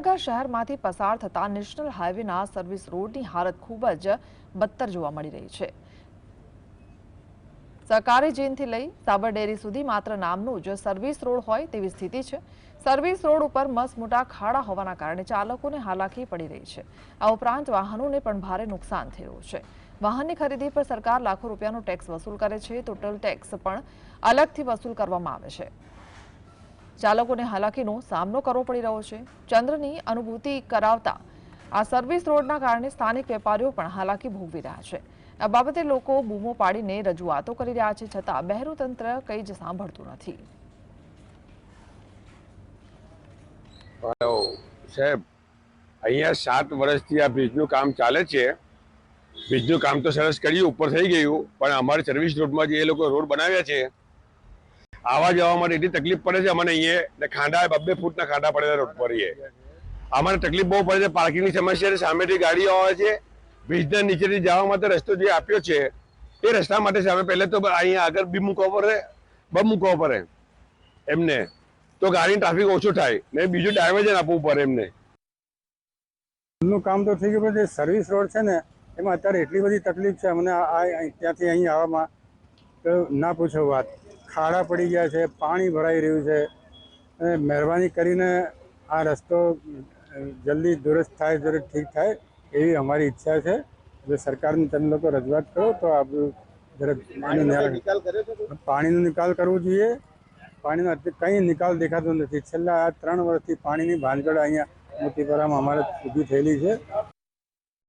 ભાવનગર શહેરમાંથી પસાર થતા નેશનલ હાઈવેના સર્વિસ રોડની હાલત ખૂબ જ બદતર જોવા મળી રહી છે। સહકારી જેનથી લઈ સાબર ડેરી સુધી માત્ર નામનું જ સર્વિસ રોડ હોય તેવી સ્થિતિ છે। સર્વિસ રોડ ઉપર મસમોટા ખાડા હોવાના કારણે ચાલકોને હાલાકી પડી રહી છે। આ ઉપરાંત વાહનોને પણ ભારે નુકસાન થઈ રહ્યું છે। વાહનની ખરીદી પર સરકાર લાખો રૂપિયાનો ટેક્સ વસૂલ કરે છે તો ટોલ ટેક્સ પણ અલગથી વસૂલ કરવામાં આવે છે। ચાલકોને હાલાકીનો સામનો કરવો પડી રહ્યો છે। ચંદ્રની અનુભૂતિ કરાવતા આ સર્વિસ રોડના કારણે સ્થાનિક વેપારીઓ પણ હાલાકી ભોગવી રહ્યા છે। આ બાબતે લોકો બૂમો પાડીને રજૂઆતો કરી રહ્યા છે, છતાં બહેરું તંત્ર કંઈ જ સાંભળતું નથી। સાહેબ, અહીંયા 7 વર્ષથી આ બ્રિજનું કામ ચાલે છે। બ્રિજનું કામ તો સરસ કર્યું, ઉપર થઈ ગયું, પણ અમારી સર્વિસ રોડમાં જે એ લોકો રોડ બનાવ્યા છે, આવા જવા માટે એટલી તકલીફ પડે છે અમને। અહીંયા ખાડા 2-2 ફૂટના ખાડા પડેલા રોડ પર અમારે તકલીફ બહુ પડે છે। પાર્કિંગની સમસ્યા છે, સામેથી ગાડીઓ આવે છે। બ્રિજના નીચેથી જવા માટે રસ્તો જે આપ્યો છે એ રસ્તા માટે સામે પહેલે તો અહીંયા આગળ બી મૂકવા પડે, બમ મૂકવા પડે એમને, તો ગાડી ટ્રાફિક ઓછો થાય ને બીજું ડાયવર્ઝન આપવું પડે એમને। નું કામ તો થઈ ગયું, પણ જે સર્વિસ રોડ છે ને એમાં અત્યારે એટલી બધી તકલીફ છે અમને ત્યાંથી અહીં આવવામાં તો ના પૂછો વાત। ખાડા પડી ગયા છે, પાણી ભરાઈ રહ્યું છે, અને મહેરબાની કરીને આ રસ્તો જલ્દી દુરસ્ત થાય, જલ્દી ઠીક થાય એવી અમારી ઈચ્છા છે। જો સરકારને તમે લોકો રજૂઆત કરો તો આપણું પાણીનો નિકાલ કરવો જોઈએ। પાણીનો કંઈ નિકાલ દેખાતો નથી। છેલ્લા 3 વર્ષથી પાણીની ભાનગડ અહીંયા મોતીપરામાં અમારે ઊભી થયેલી છે।